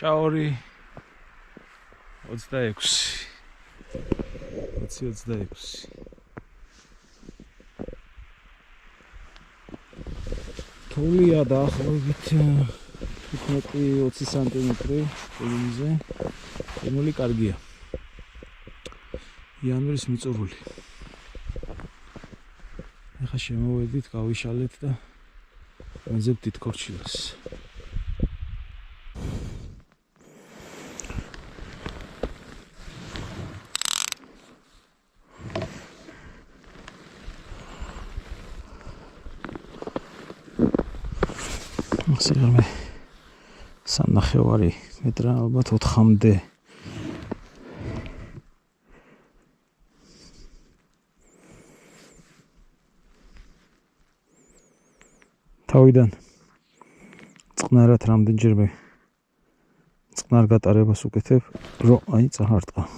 შაური 26 26 თოლია დაახლოებით 15-20 სანტიმეტრი ტელევიზზე ემული კარგია იანვრის მიწურული ეხა შემოვედით გავიშალეთ და ვენზებთ თითქორჩილას სიგარმე სამნახევარი მეტრა ალბათ 4-მდე თავიდან წყნარად რამდენჯერმე წყნარ გატარებას უკეთებ რომ აი წაჰარტყა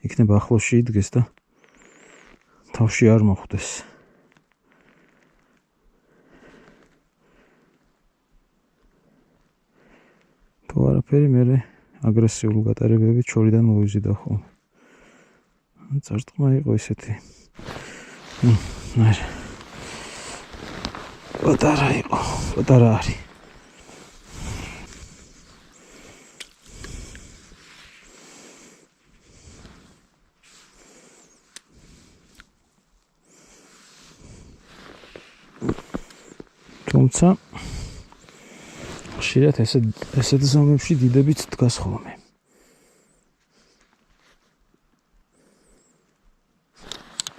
იქნება ახლოსში იდგეს და თავში არ მოხვდეს თუ არაფერი მე აგრესიული გატარებებით შორიდან მოვიზიდა ხოლმე წარწყმა იყო ისეთი პატარა იყო პატარა არის თუმცა ხშირად ესეთ ზომებში დიდებიც დგას ხოლმე.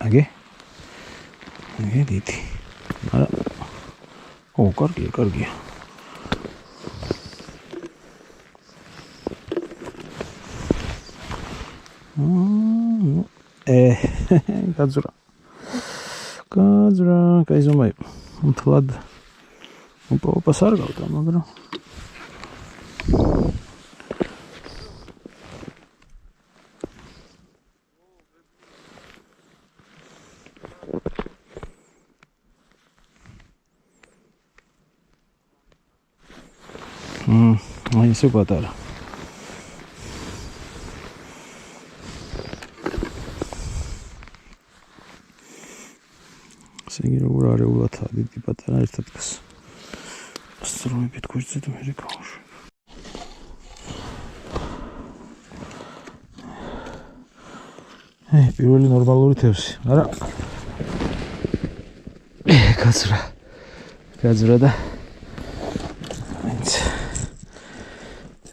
აგე დიდი. არა. კარგია. გაძრა, კაი ზომა იყო. მთლად უპას არ გავდა, მაგრამ აი ესე პატარა სინგი როგორ არეულათა დიდი პატარა ერთად გას ასტროებით გვერდზე და მე გავუშვებ პირველი ნორმალური თევზი არა გაძრა და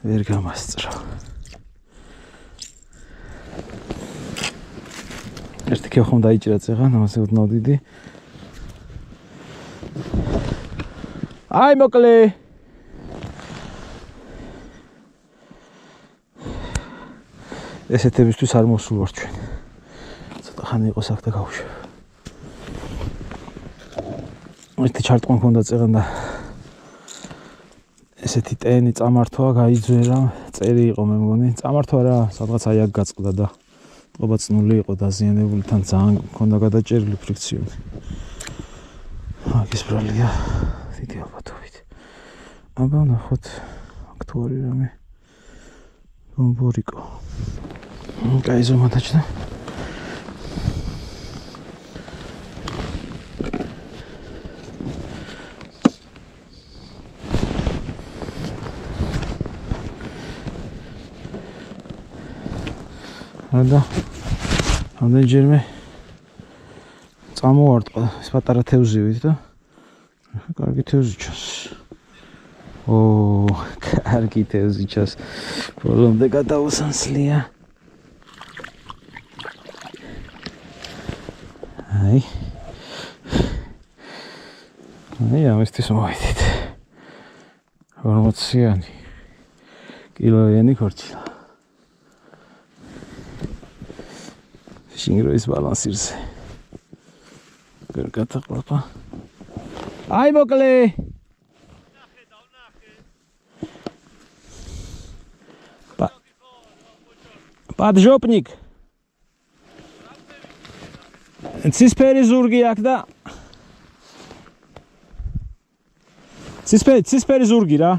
ვერ გამასწრო ერთი ქეხომ დაიჭირა წეღან ამაზე ოდნავ დიდი აი მოკლე ესეთებისთვის არ მოსულ ვარ ჩვენ ცოტა ხანი იყო აქ და გავუშვებ ერთი ჩარტყმა მქონდა წეღან და ესეთი ტენი წამართვა გაიძვერა წერი იყო მე მგონი წამართვა რა სადღაც აი აქ გაწყდა და წყობა წნული იყო დაზიანებული თან ძალიან მქონდა გადაჭერილი ფრიქციული მაგის ბრალია დიდი ალბათობით აბა ნახოთ აქტუარი რამე ბომბორიკო კაი ზომა დაჭდა და ამდენჯერმე წამოვარტყა ეს პატარა თევზივით და კარგი თევზი ჩანს კარგი თევზი ჩანს ბოლომდე გადაუსანსლია აი ამისთვის მოვიდით 40-იანი კილოიანი ქორჩილა შინგროის ბალანსირზე გატაყვა აი მოკლე Поджопник. Цисπერი ზურგი აქ და ცისფერი ზურგი რა.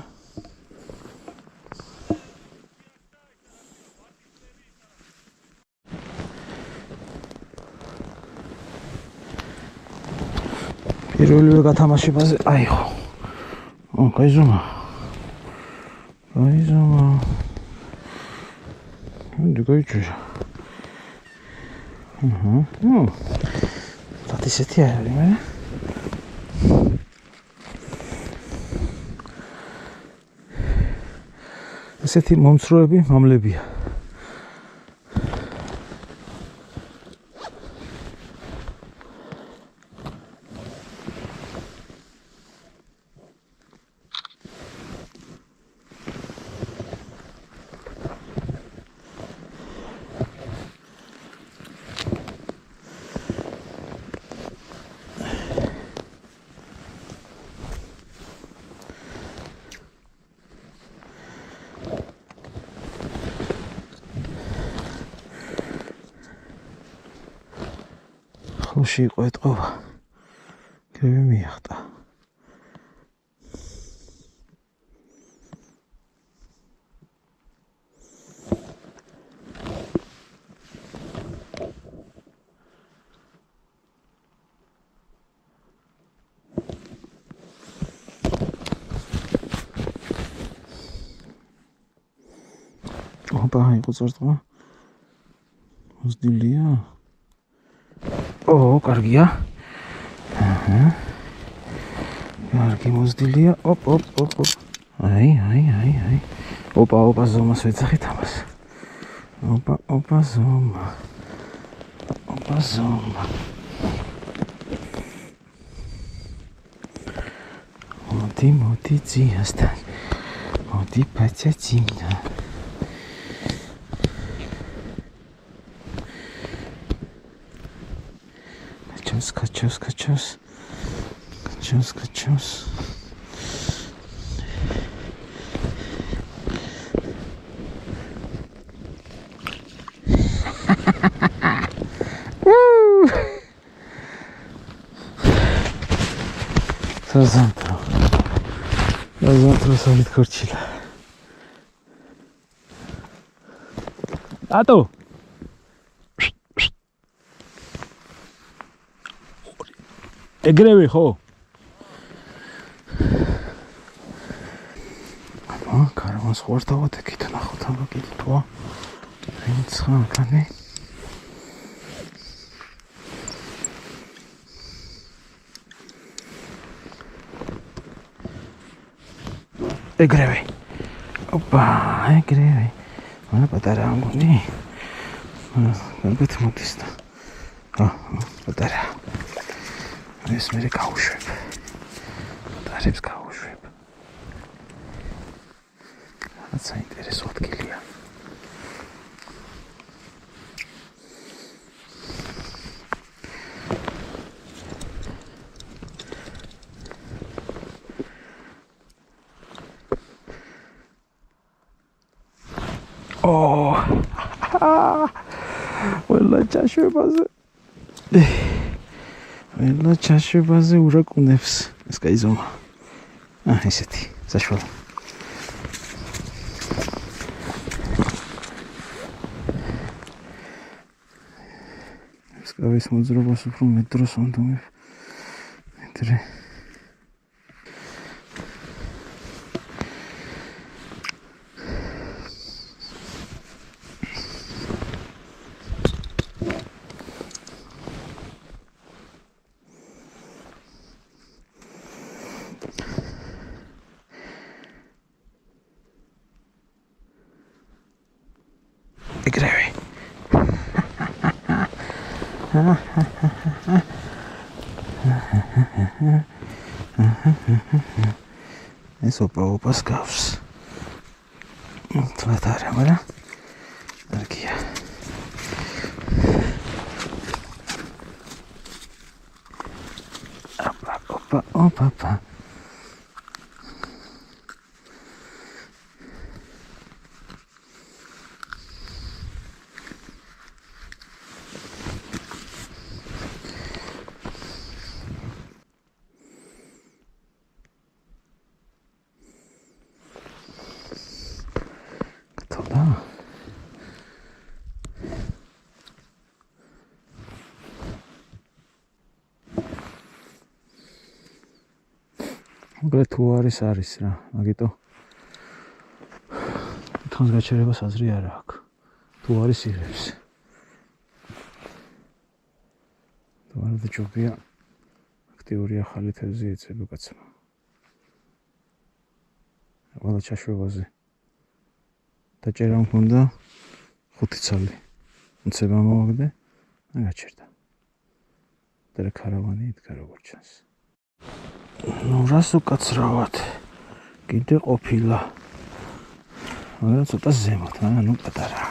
პირველივე გათამაშებაზე აიღო. გაიზომა. გაიჭირა. და ისეთი არის მე. ესეთი მომცროები მამლებია. ხოში იყო ეთყობა. კრივი მიახტა. ოპა, იყო წარწყვა. მოზდილია. კარგია. კარგი მოზდილია. ოპ. აი. ოპა, ზომას ვეძახით ამას. ოპა, ზომა. მოდი ძიასთან. მოდი პაცაცინა. Качос. Завтра солид корчила. Ато. ეგრევე ხო? კარვანს ხوارთავად ეკით ნახოთ აბა კიდე თვა. რინცხა კანი. ეგრევე. ოპა, ეგრევე. მან პატარა ამგონი. მაგით მოდის და. პატარა. ეს მე გავუშვებ. დარებს გავუშვებ. რაც საინტერესო ადგილია. ყველა ჩაშვებაზე. Ela ჩაშვებაზე ურაკუნებს. ეს გაიზომა. ესეთი, საშუალო. ეს გავის მოძრობას უფრო მეტროს ანდომებ. მეტრე. ეგრევე. ეს ოპას გავს. თვათ არა, მაგრამ არქია. ოპა. უბრალოდ თუ არის რა, მაგიტო თხანს გაჩერებას აზრი არ აქვს. თუ არის იღებს. თუ არ დაჭობია აქტიური ახალი თევზი ეწება კაცმა. ყველა ჩაშვებაზე დაჭერა მქონდა 5 ცალი. უცება მოვაგდე, გაჩერდა. და ქარავანი იდგა როგორც ჩანს. ნუ რას უკაცრავად? კიდე ყოფილა. მაგრამ ცოტა ზემოთ, ნუ პატარა.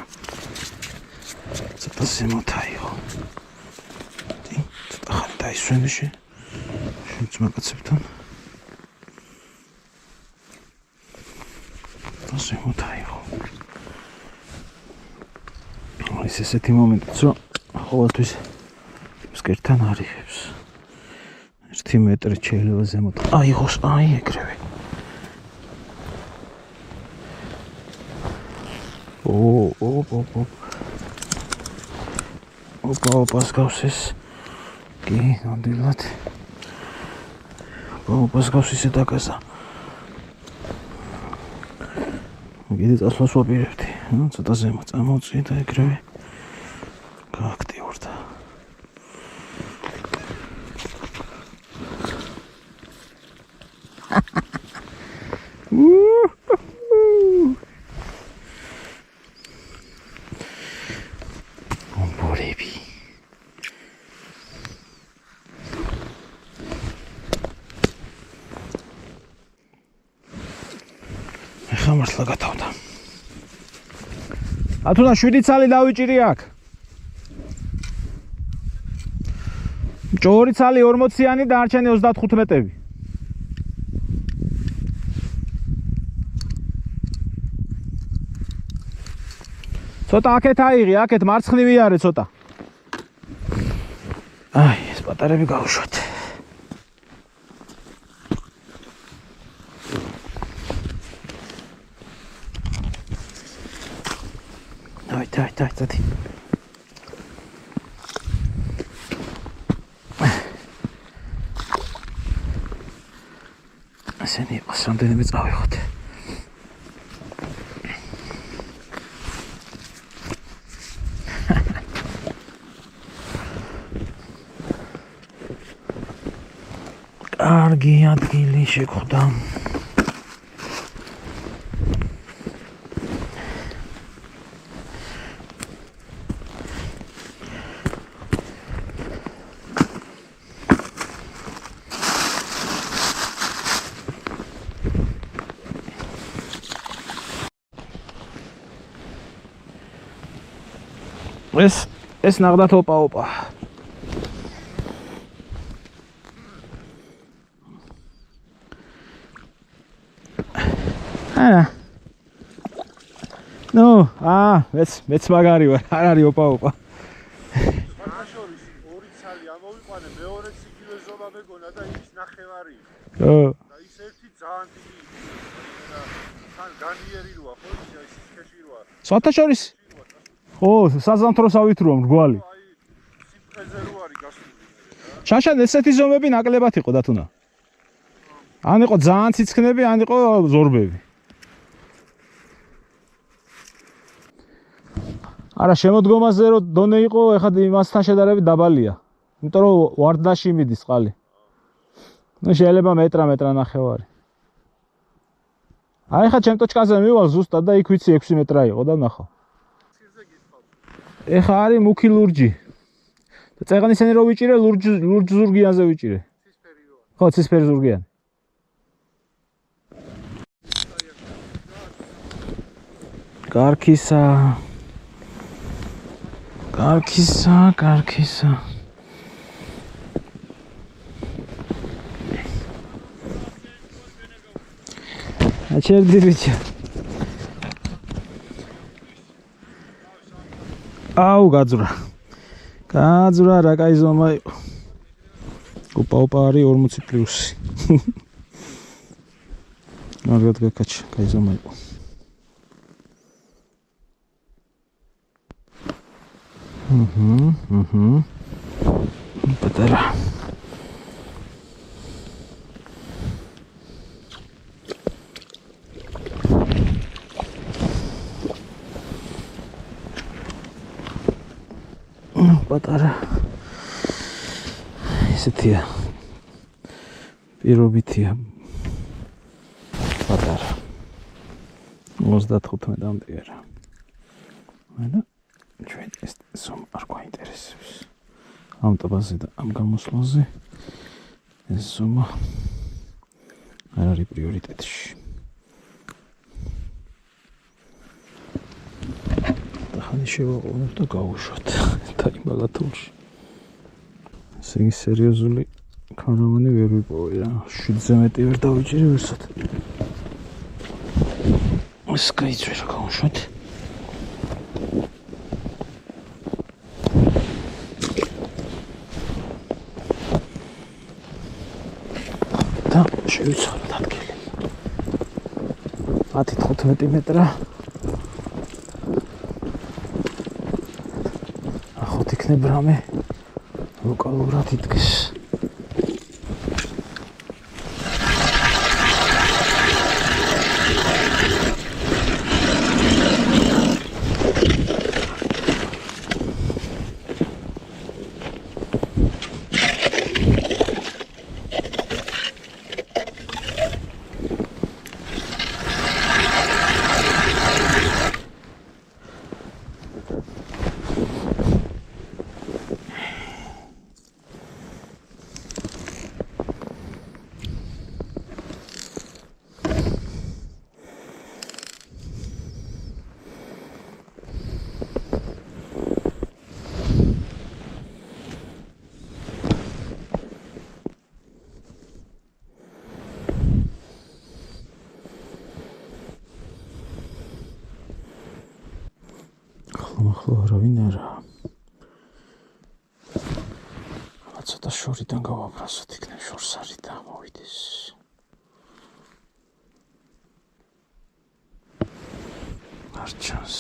ცოტა ზემოთ აიღო. ცოტა ხანი დაისვენეში. ძმაკაცებთან. ზემოთ აიღო. ეს ესეთი მომენტიც, რომ ყოველთვის ფსკერთან არიღებს. 1 მეტრი შეიძლება ზემოთ აიღოს, აი ეგრევე. ოპას გავს ეს. კი, ნამდვილად. ოპას გავს ისე დაკაზა. კიდე წასვლას ვაპირებდი. ცოტა ზემოთ წამოვწვი და ეგრევე გააქტიურდა. ომბორები. ეხლა მართლა გათავდა. ათუნა 7 ცალი დავიჭირი აქ. 2 ცალი 40-იანი და არჩენი 35 მეტები. ცოტა აქეთ აიღე, აქეთ მარცხნივი არე ცოტა. აი, ეს პატარები გავუშვათ. დაი. ასენი იყოს, რამდენიმე წავიღოთ. კარგი ადგილი შეხვდა. ეს ნახდათ ოპა. ნუ, მეც მაგარი ვარ, არ არის ოპა. შორის 2 ცალი ამოვიყვანე, მეორე სიგილე ზომა მეგონა და ის ნახევარი. და ის ერთი ძალიან დიდი და თან განიერი როა, ხო ის სქეში როა. სხვათა შორის ხო, საზამთროსავით როა მრგვალი. აი, სიფხეზე რო არის გასული. შაშან ესეთი ზომები ნაკლებად იყო დათუნა. ან იყო ძალიან ციცქნები, ან იყო ზორბები. არა, შემოდგომაზე რო დონე იყო, ეხლა იმასთან შედარებით დაბალია. იმიტომ რომ ვარდნაში მიდის წყალი. ნუ შეიძლება მეტრა ნახევარი. აი ხა ჩემ ტოჩკაზე მივალ ზუსტად და იქ ვიცი 6 მეტრა იყო და ნახავ. ეხა არის მუქი ლურჯი. და წეღნისენი რო ვიჭირე, ლურჯ ზურგიანზე ვიჭირე. ცისფერი როა. ხო, ცისფერი ზურგიანი. კარქისა. აჩერდი ბიჭო. აუ გაძვრა რა კაი ზომა იყო. ოპა არის 40 პლუსი. მაგათ გაკაჩ, კაი ზომა იყო. პატარა. პატარა. ესეთია. პირობითია. პატარა. 35-მდე არა. არა. ჩვენ ეს სულ არ გვაინტერესებს. ამ ტბაზე და ამ გამოსვლაზე ეს სუმა არ არის პრიორიტეტში. ახალი შევაყოლოთ და გავუშვათ დაიმბალათულში. ესე იგი სერიოზული ქარავანი ვერ ვიპოვე რა. 7-ზე მეტი ვერ დავიჭირი ვერსად. ეს გაიწვია რა გავუშვათ. და შევიცვალოთ ადგილი. 10-15 მეტრა. ახოთ იქნებ რამე ლოკალურად იდგეს. ახლა არავინ არა. ცოტა შორიდან გავაფრასოთ, იქნებ შორს არის და მოვიდეს. არ ჩანს.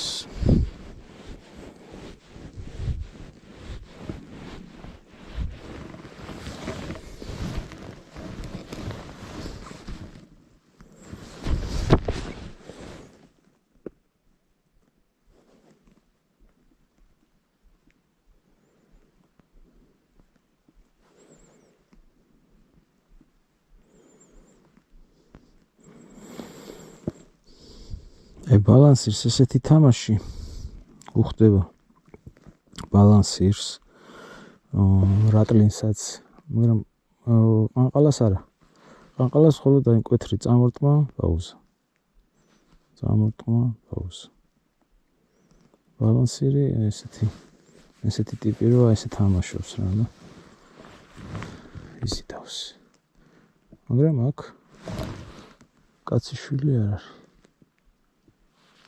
ბალანსირს ესეთი თამაში უხდება. ბალანსირს რატლინსაც, მაგრამ ყანყალას არა. ყანყალას მხოლოდ დაიმკვეთრი წამორტყმა, პაუზა. წამორტყმა, პაუზა. ბალანსირი ესეთი ტიპი რო ესე თამაშობს რა და იზიდავს. მაგრამ აქ კაცი შვილი არ არის.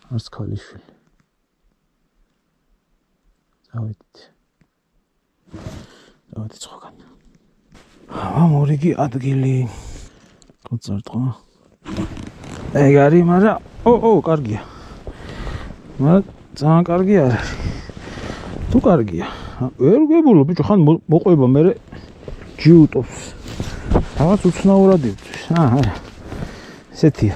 არც ქალიშვილი. დავიდით სხვაგან. მორიგი ადგილი. ყოწარტყმა. ეგ არის, მაგრამ კარგია. მაგრამ ძალიან კარგი არ არის. თუ კარგია. ვერ გებულო ბიჭო, ხან მოყვება მე ჯიუტობს. რაღაც უცნაურად იწვის. არა. ესეთია.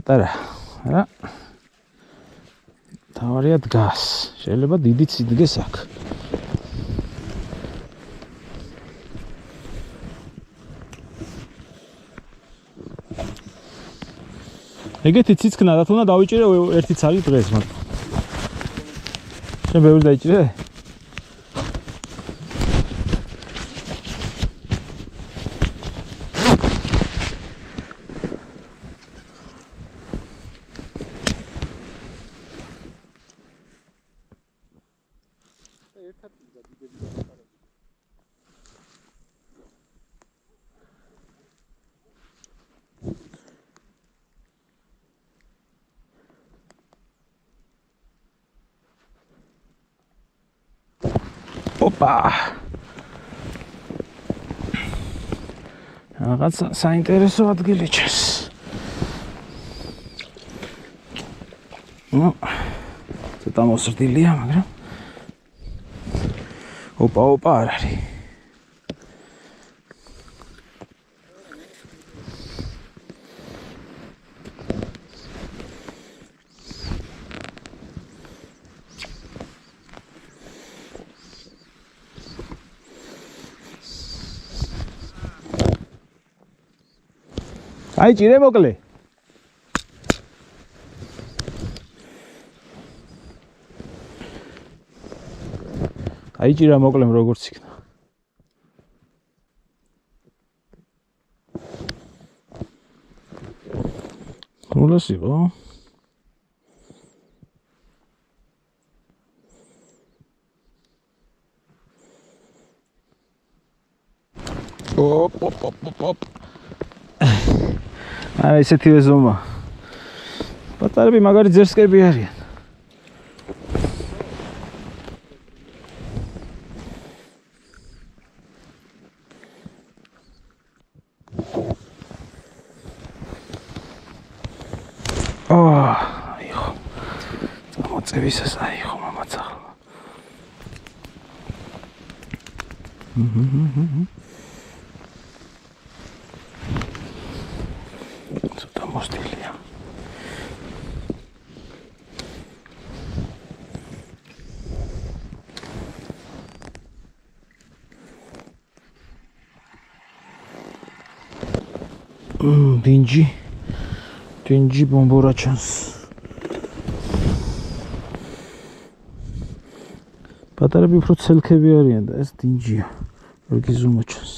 პატარა, რა. თავარია დგას. შეიძლება დიდიც იდგეს აქ. ეგეთი ციცკნა რა თქმა უნდა დავიჭირე ერთი ცალი დღეს მაგრამ. შენ ბევრი დაიჭირე? ოპა. რაღაც საინტერესო ადგილი ჩეს. ცოტა მოსრდილია, მაგრამ ოპა არ არის. აი ჭირე მოკლე. აი ჭირა მოკლემ როგორც იქნა. როლას იყო? ოპ. აი ესეთი ზომა. პატარები მაგარი ძერსკები არიან. აიხო. მოწევისას აიხო მამაც ახლა. ცოტა მოსტილია. დინჯი ბომბორა ჩანს. პატარები უფრო ცელქები არიან და ეს დინჯია. როგი ზომა ჩანს.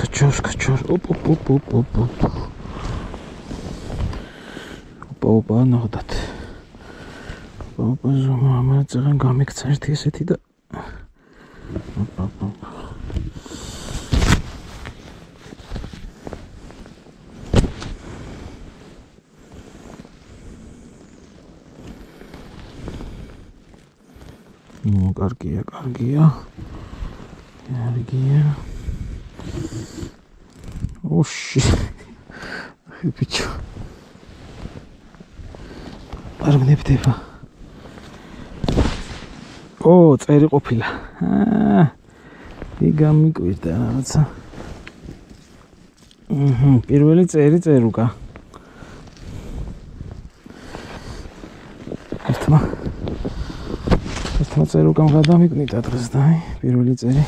Качос. Опа, ნახოთ. Опа, ზომა, მაგრამ ძალიან გამიქცა ერთი ესეთი და опа. Ну, каргия. Оши. Хипичо. არ მნებდება. წერი ყოფილა. გამიკვირდა რაღაცა. პირველი წერი წერუკა. ერთმა წერუკამ გადამიკნიტა დღეს და პირველი წერი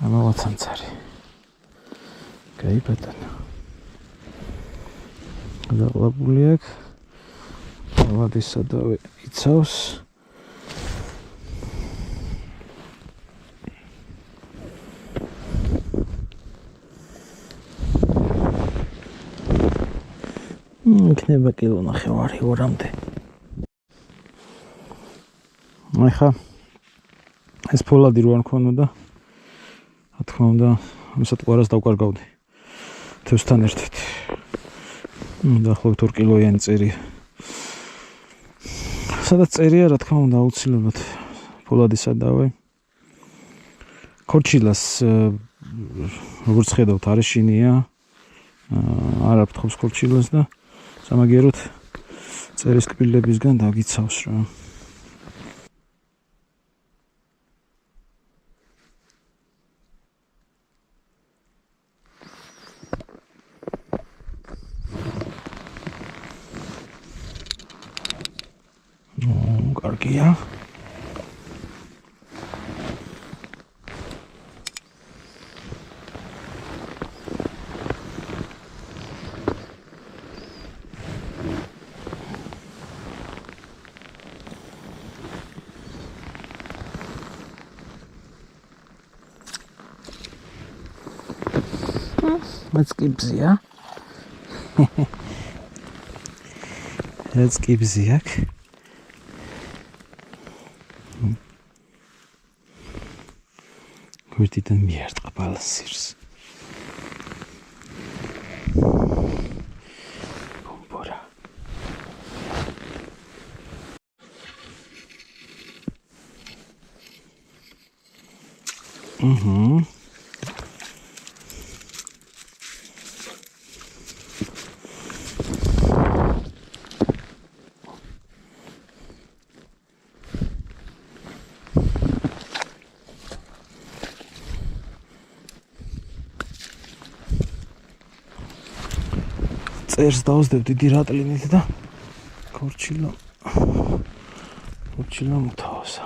ამავა ცამცარი. კაი ბატონო. დაყლაპული აქ. ავადის სადავე იცავს. იქნება კილო ნახევარი ორამდე. ახლა ეს ფოლადი რო არ მქონოდა, რა თქმა უნდა, ამისად ყარას დავკარგავდი. თევზთან ერთად. დაახლოებით 2 კილოიანი წერია. სადაც წერია, რა თქმა უნდა, აუცილებლად ფოლადის სადავე. ქორჩილას როგორც ხედავთ, არეშინია. არ აფრთხობს ქორჩილას და სამაგიეროდ წერის კბილებისგან დაგიცავს რა. კარგია. Let's keep Ziak. Გვერდიდან მიარტყა ბალანსირს. ბომბორა. წერს დავსდებ დიდი რატლინით და ქორჩილა მოთავსა.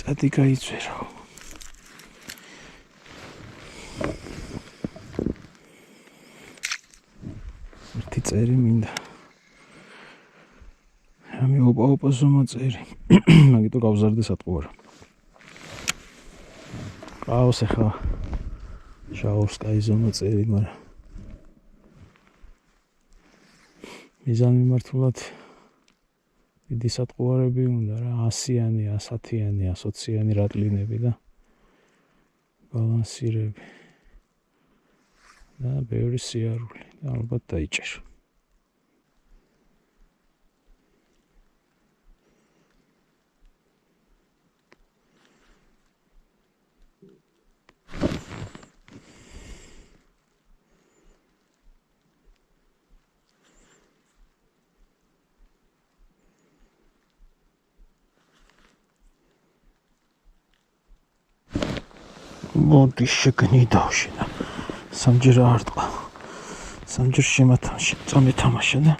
წადი გაიწვერო. ერთი წერი მინდა. ამი ოპა ზომა წერი. მაგიტო გავზარდე სატყუარა. ყავს ახლა შაურს კაი ზომა წერი, მაგრამ მიზანი მართულად დიდი სატყუარები უნდა რა 100-იანი, 110-იანი, 120-იანი რატლინები და ბალანსირები. და ბევრი სიარული და ალბათ დაიჭერ. მოდი შეგნიდავში და სამჯერ არ ტყა. სამჯერ წამეთამაშა და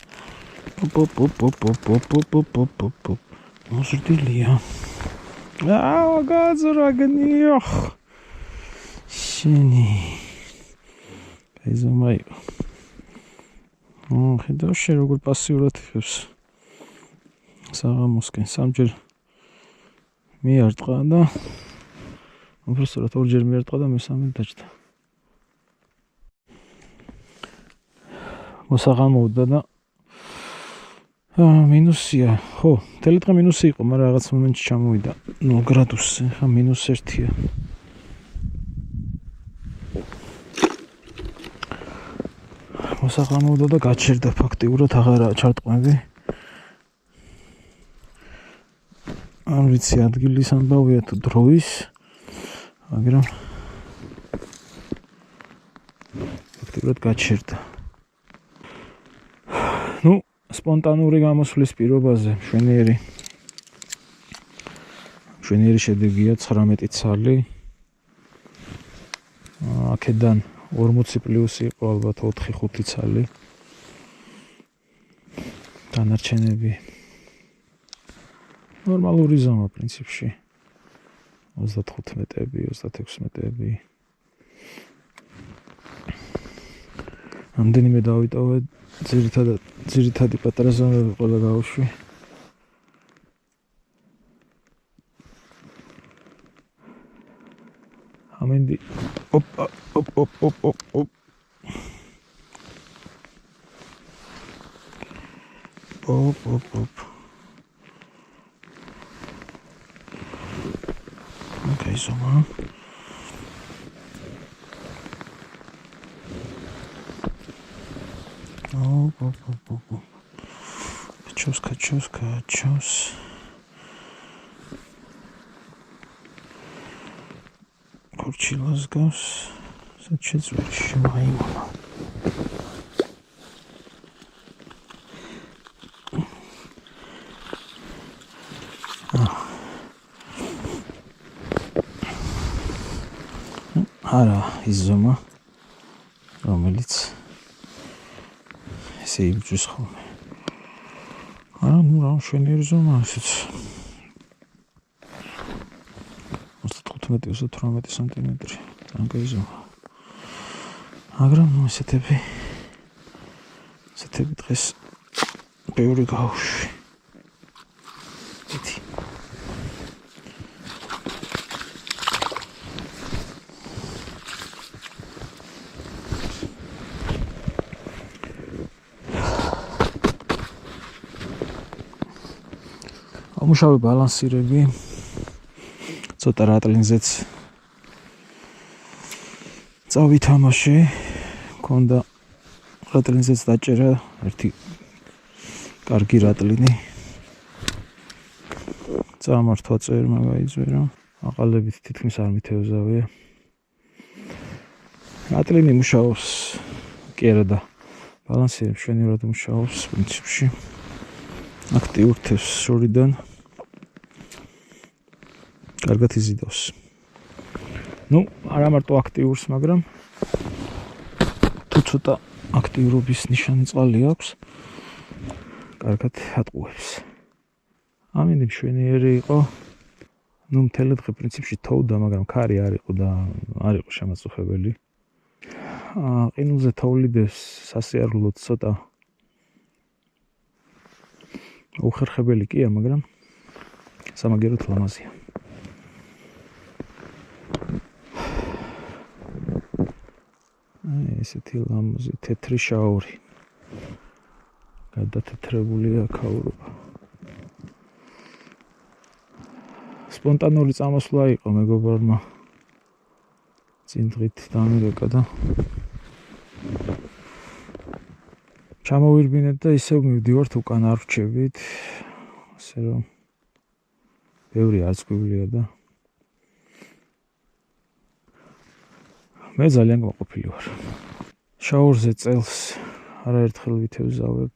მოზრდილია. გაზრაგნიო. შენი. კაიზომაი. ხედავ შე როგორ პასიურად იხებს. საღამოსკენ სამჯერ მიარტყა და უბრალოდ ორჯერ მიარტყა და მესამე დაჭდა. მოსაღამოვდა და მინუსია. ხო, მთელი დღე მინუსი იყო, მაგრამ რაღაც მომენტში ჩამოვიდა 0 გრადუსზე, ხა -1-ია. მოსაღამოვდა და გაჩერდა ფაქტიურად აღარა ჩარტყმები. არ ვიცი ადგილის ამბავია თუ დროის, მაგრამ ფაქტიურად გაჩერდა. ნუ სპონტანური გამოსვლის პირობაზე მშვენიერი შედეგია 19 ცალი. აქედან 40 პლუსი იყო ალბათ 4-5 ცალი. დანარჩენები ნორმალური ზომა პრინციპში 35 მეტრები, 26 მეტრები. ამდენიმე დავიტოვე ძირითადი პატარა ზომები ყველა გავუშვი. ამინდი ოპ. Okay, so on. Качус. Корчилась газ. Зачем звершиваем? არა ის ზომა რომელიც ესე იბჯვის ხოლმე. არა ნუ რა მშვენიერი ზომა ესეც 35-38 სანტიმეტრი რამე ზომა. მაგრამ ნუ ესეთები დღეს ბევრი გავუშვი. იცი ამუშავე ბალანსირები ცოტა რატლინზეც წავითამაშე მქონდა რატლინზეც დაჭერა ერთი კარგი რატლინი წამართვა წერმა გაიძვერა აყალებით თითქმის არ მითეოზავია რატლინი მუშაობს კი არა და ბალანსირებს მშვენივრად მუშაობს პრინციპში აქტიურ თევზს შორიდან კარგად იზიდავს. ნუ არა მარტო აქტიურს, მაგრამ თუ ცოტა აქტიურობის ნიშანი წყალი აქვს, კარგად ატყუებს. ამინდი მშვენიერი იყო. ნუ მთელი დღე პრინციპში თოვდა, მაგრამ ქარი არ იყო და არ იყო შემაწუხებელი. ყინულზე თოვლიდებს სასიარულოდ ცოტა უხერხებელი კია, მაგრამ სამაგეროთ ლამაზია. ესეთი ლამაზი თეთრი შაური. გადათეთრებულია ქაურობა. სპონტანური წამოსვლა იყო მეგობრებმა. წინ დღით დამირეკა და ჩამოვირბინეთ და ისევ მივდივართ უკან არ ვჩებით. ასე რომ ბევრი არც გვივლია და მე ძალიან გაყოფილი ვარ. შაურზე წელს არაერთხელ ვითევზავებ.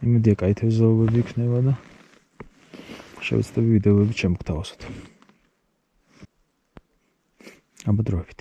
იმედია კაი თევზაობები იქნება და შევეცდები ვიდეოები ჩემგთავაზოთ. აბა დროებით.